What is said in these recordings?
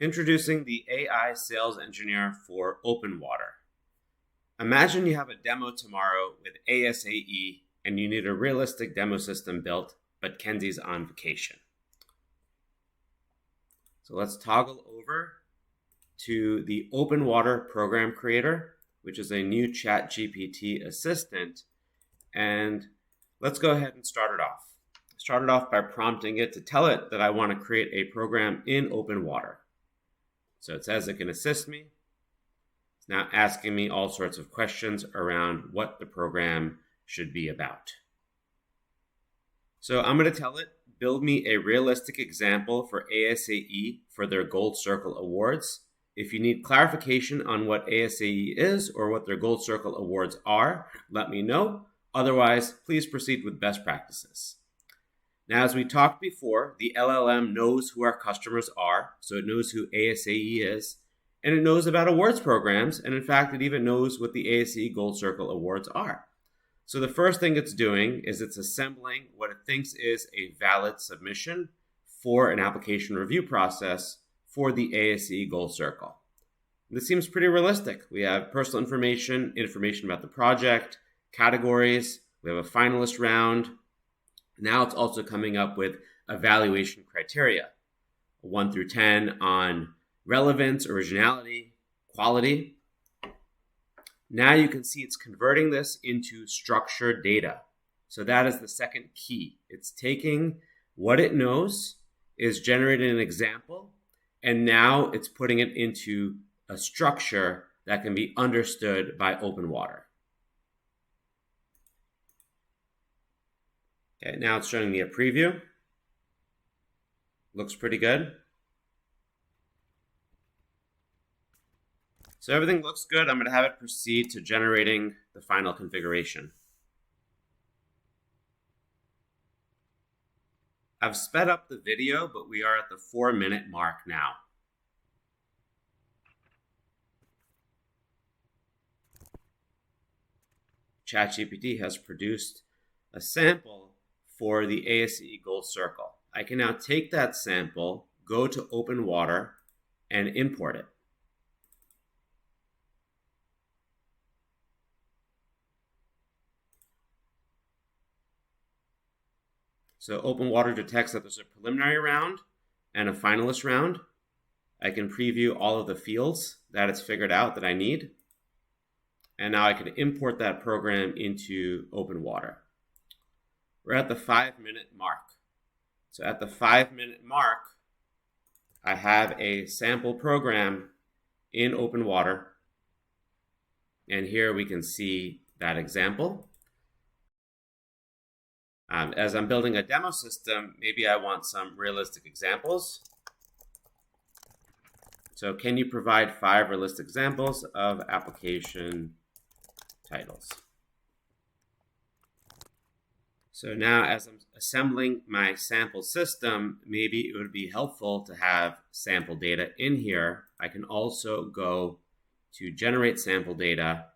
Introducing the AI Sales Engineer for OpenWater. Imagine you have a demo tomorrow with ASAE and you need a realistic demo system built, but Kenzie's on vacation. So let's toggle over to the OpenWater Program Creator, which is a new ChatGPT assistant, and let's go ahead and start it off. Start it off by prompting it to tell it that I want to create a program in OpenWater. So it says it can assist me. It's now asking me all sorts of questions around what the program should be about. So I'm going to tell it, build me a realistic example for ASAE for their Gold Circle Awards. If you need clarification on what ASAE is or what their Gold Circle Awards are, let me know. Otherwise, please proceed with best practices. Now, as we talked before, the LLM knows who our customers are, so it knows who ASAE is, and it knows about awards programs, and in fact, it even knows what the ASAE Gold Circle Awards are. So the first thing it's doing is it's assembling what it thinks is a valid submission for an application review process for the ASAE Gold Circle. This seems pretty realistic. We have personal information, information about the project, categories, we have a finalist round. Now it's also coming up with evaluation criteria, 1 through 10 on relevance, originality, quality. Now you can see it's converting this into structured data. So that is the second key. It's taking what it knows, is generating an example, and now it's putting it into a structure that can be understood by OpenWater. Okay, now it's showing me a preview. Looks pretty good. So everything looks good. I'm going to have it proceed to generating the final configuration. I've sped up the video, but we are at the 4-minute mark now. ChatGPT has produced a sample for the ASAE Gold Circle. I can now take that sample, go to OpenWater, and import it. So OpenWater detects that there's a preliminary round and a finalist round. I can preview all of the fields that it's figured out that I need. And now I can import that program into OpenWater. We're at the 5-minute mark. So at the 5-minute mark, I have a sample program in OpenWater. And here we can see that example. As I'm building a demo system, maybe I want some realistic examples. So can you provide 5 realistic examples of application titles? So now as I'm assembling my sample system, maybe it would be helpful to have sample data in here. I can also go to generate sample data,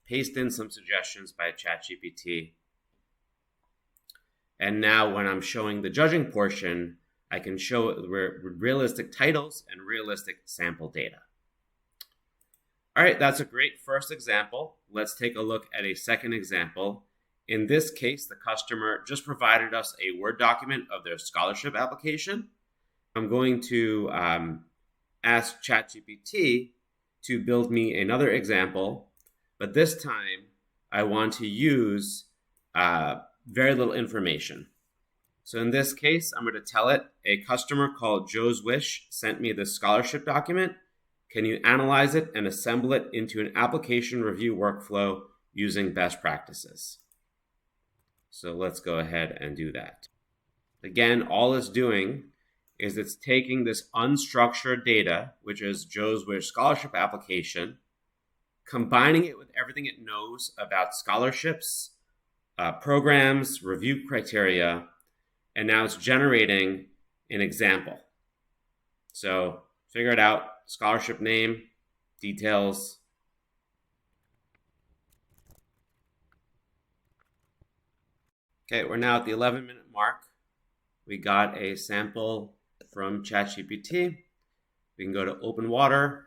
paste in some suggestions by ChatGPT. And now when I'm showing the judging portion, I can show realistic titles and realistic sample data. All right, that's a great first example. Let's take a look at a second example. In this case, the customer just provided us a Word document of their scholarship application. I'm going to ask ChatGPT to build me another example, but this time I want to use very little information. So in this case, I'm going to tell it, a customer called Joe's Wish sent me this scholarship document. Can you analyze it and assemble it into an application review workflow using best practices? So let's go ahead and do that. Again, all it's doing is it's taking this unstructured data, which is Joe's Wish scholarship application, combining it with everything it knows about scholarships, programs, review criteria, and now it's generating an example. So figure it out, scholarship name, details. Okay, we're now at the 11-minute mark. We got a sample from ChatGPT. we can go to OpenWater,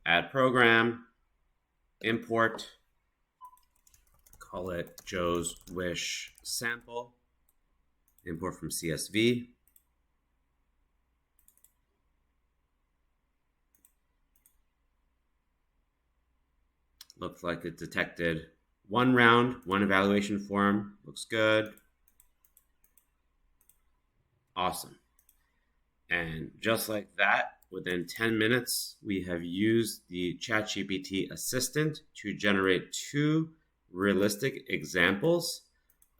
add program, import, call it Joe's Wish sample, import from CSV. Looks like it detected one round, one evaluation form. Looks good. Awesome. And just like that, within 10 minutes, we have used the ChatGPT Assistant to generate 2 realistic examples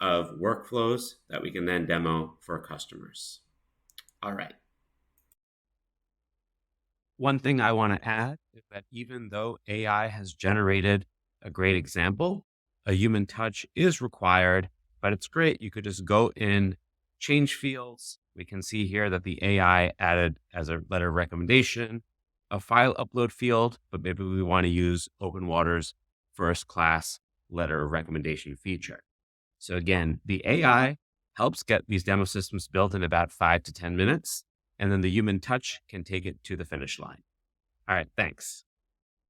of workflows that we can then demo for customers. All right. One thing I want to add is that even though AI has generated a great example, a human touch is required, but it's great. You could just go in, change fields. We can see here that the AI added as a letter of recommendation, a file upload field, but maybe we want to use OpenWater's first class letter of recommendation feature. So again, the AI helps get these demo systems built in about 5 to 10 minutes, and then the human touch can take it to the finish line. All right, thanks.